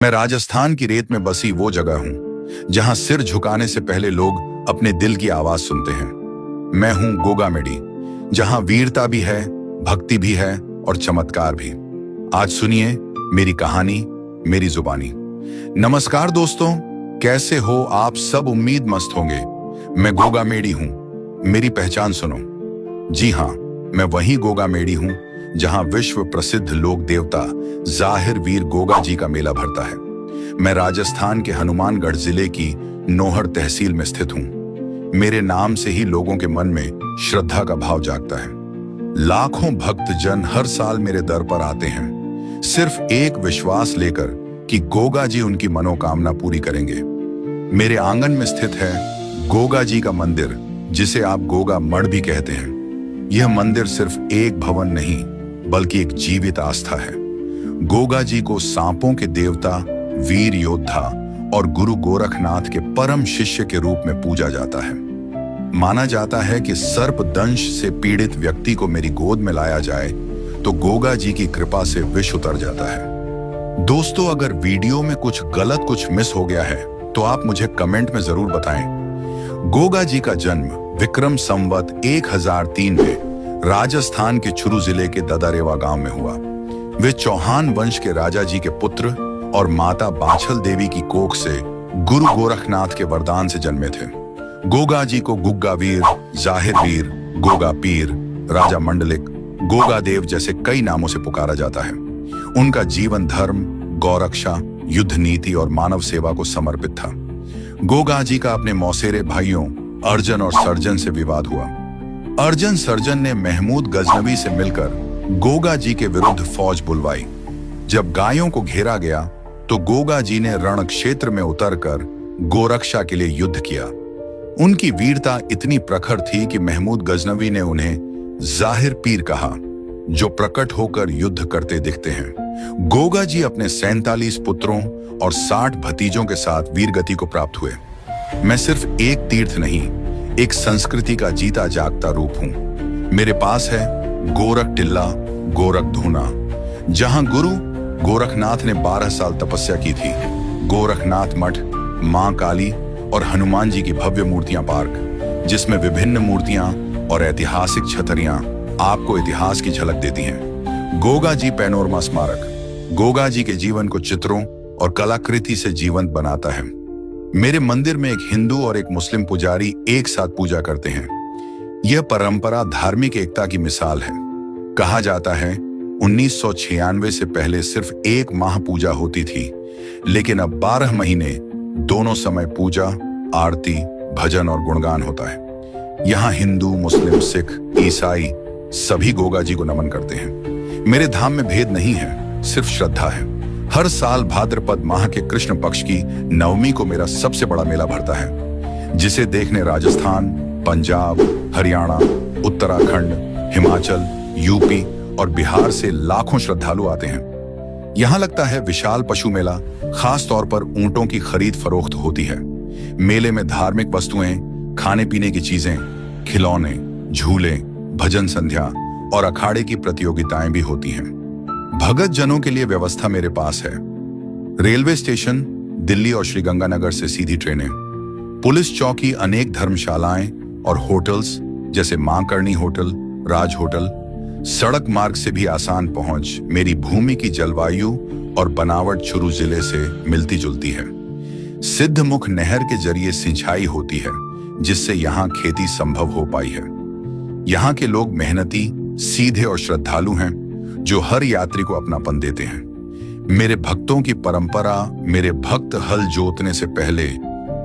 मैं राजस्थान की रेत में बसी वो जगह हूं जहां सिर झुकाने से पहले लोग अपने दिल की आवाज सुनते हैं। मैं हूं गोगामेडी, जहां वीरता भी है, भक्ति भी है और चमत्कार भी। आज सुनिए मेरी कहानी, मेरी जुबानी। नमस्कार दोस्तों, कैसे हो आप सब? उम्मीद मस्त होंगे। मैं गोगामेडी हूं, मेरी पहचान सुनो। जी हाँ, मैं वही गोगामेडी हूं जहां विश्व प्रसिद्ध लोक देवता जाहिर वीर गोगा जी का मेला भरता है। मैं राजस्थान के हनुमानगढ़ जिले की नोहर तहसील में स्थित हूं। मेरे नाम से ही लोगों के मन में श्रद्धा का भाव जागता है। लाखों भक्त जन हर साल मेरे दर पर आते हैं, सिर्फ एक विश्वास लेकर कि गोगा जी उनकी मनोकामना पूरी करेंगे। मेरे आंगन में स्थित है गोगा जी का मंदिर, जिसे आप गोगा मठ भी कहते हैं। यह मंदिर सिर्फ एक भवन नहीं, बल्कि एक जीवित आस्था है। गोगा जी को सांपों के देवता, वीर योद्धा और गुरु गोरखनाथ के परम शिष्य के रूप में पूजा जाता है। माना जाता है कि सर्प दंश से पीड़ित व्यक्ति को मेरी गोद में लाया जाए तो गोगा जी की कृपा से विष उतर जाता है। दोस्तों, अगर वीडियो में कुछ गलत, कुछ मिस हो गया है तो आप मुझे कमेंट में जरूर बताएं। गोगा जी का जन्म विक्रम संवत 1003 में राजस्थान के चुरू जिले के ददारेवा गांव में हुआ। वे चौहान वंश के राजा जी के पुत्र और माता बाछल देवी की कोख से गुरु गोरखनाथ के वरदान से जन्मे थे। गोगा जी को गुग्गा वीर, जाहिर वीर, गोगा पीर, राजा मंडलिक, गोगा देव जैसे कई नामों से पुकारा जाता है। उनका जीवन धर्म, गौरक्षा, युद्ध नीति और मानव सेवा को समर्पित था। गोगा जी का अपने मौसेरे भाइयों अर्जन और सर्जन से विवाद हुआ। अर्जन सर्जन ने महमूद गजनवी से मिलकर गोगा जी के विरुद्ध फौज बुलवाई। जब गायों को घेरा गया तो गोगा जी ने रण क्षेत्र में उतरकर गोरक्षा के लिए युद्ध किया। उनकी वीरता इतनी प्रखर थी कि महमूद गजनवी ने उन्हें जाहिर पीर कहा, जो प्रकट होकर युद्ध करते दिखते हैं। गोगा जी अपने 47 पुत्रों और 60 भतीजों के साथ वीरगति को प्राप्त हुए। मैं सिर्फ एक तीर्थ नहीं, एक संस्कृति का जीता जागता रूप हूं। मेरे पास है गोरख टिल्ला, गोरख धूना, जहां गुरु गोरखनाथ ने 12 साल तपस्या की थी। गोरखनाथ मठ, मां काली और हनुमान जी की भव्य मूर्तियां पार्क, जिसमें विभिन्न मूर्तियां और ऐतिहासिक छतरियां आपको इतिहास की झलक देती हैं। गोगा जी पैनोरमा स्मारक गोगा जी के जीवन को चित्रों और कलाकृति से जीवंत बनाता है। मेरे मंदिर में एक हिंदू और एक मुस्लिम पुजारी एक साथ पूजा करते हैं। यह परंपरा धार्मिक एकता की मिसाल है। कहा जाता है 1996 से पहले सिर्फ एक माह पूजा होती थी, लेकिन अब 12 महीने दोनों समय पूजा, आरती, भजन और गुणगान होता है। यहाँ हिंदू, मुस्लिम, सिख, ईसाई सभी गोगा जी को नमन करते हैं। मेरे धाम में भेद नहीं है, सिर्फ श्रद्धा है। हर साल भाद्रपद माह के कृष्ण पक्ष की नवमी को मेरा सबसे बड़ा मेला भरता है, जिसे देखने राजस्थान, पंजाब, हरियाणा, उत्तराखंड, हिमाचल, यूपी और बिहार से लाखों श्रद्धालु आते हैं। यहाँ लगता है विशाल पशु मेला। खास तौर पर ऊंटों की खरीद फरोख्त होती है। मेले में धार्मिक वस्तुएं, खाने पीने की चीजें, खिलौने, झूले, भजन संध्या और अखाड़े की प्रतियोगिताएं भी होती हैं। भगत जनों के लिए व्यवस्था मेरे पास है। रेलवे स्टेशन दिल्ली और श्रीगंगानगर से सीधी ट्रेनें, पुलिस चौकी, अनेक धर्मशालाएं और होटल्स जैसे मां करणी होटल, राज होटल। सड़क मार्ग से भी आसान पहुंच। मेरी भूमि की जलवायु और बनावट चुरू जिले से मिलती जुलती है। सिद्धमुख नहर के जरिए सिंचाई होती है, जिससे यहाँ खेती संभव हो पाई है। यहाँ के लोग मेहनती, सीधे और श्रद्धालु हैं, जो हर यात्री को अपनापन देते हैं। मेरे भक्तों की परंपरा, मेरे भक्त हल जोतने से पहले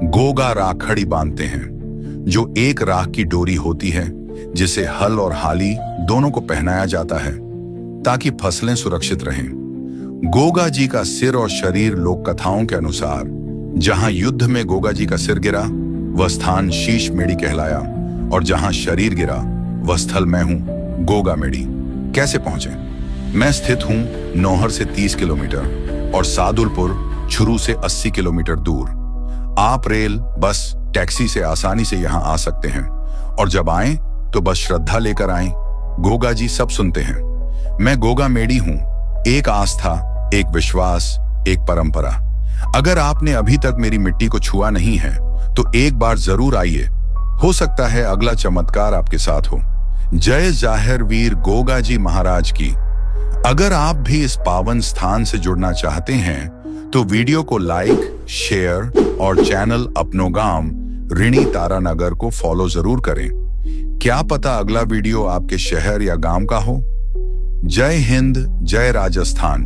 गोगा राखड़ी बांधते हैं, जो एक राख की डोरी होती है, जिसे हल और हाली दोनों को पहनाया जाता है ताकि फसलें सुरक्षित रहें। गोगा जी का सिर और शरीर लोक कथाओं के अनुसार जहां युद्ध में गोगा जी का सिर गिरा, वह स्थान शीश मेड़ी कहलाया, और जहां शरीर गिरा, वह स्थल मैं हूं, गोगामेडी। कैसे पहुंचे? मैं स्थित हूं नौहर से 30 किलोमीटर और सादुलपुर चुरू से 80 किलोमीटर दूर। आप रेल, बस, टैक्सी से आसानी से यहां आ सकते हैं, और जब आएं तो बस श्रद्धा लेकर आएं। गोगा जी सब सुनते हैं। मैं गोगामेडी हूं, एक आस्था, एक विश्वास, एक परंपरा। अगर आपने अभी तक मेरी मिट्टी को छुआ नहीं है तो एक बार जरूर आइए, हो सकता है अगला चमत्कार आपके साथ हो। जय जाहिर वीर गोगा जी महाराज की। अगर आप भी इस पावन स्थान से जुड़ना चाहते हैं तो वीडियो को लाइक, शेयर और चैनल अपनो गांव ऋणी तारानगर को फॉलो जरूर करें। क्या पता अगला वीडियो आपके शहर या गांव का हो। जय हिंद, जय राजस्थान।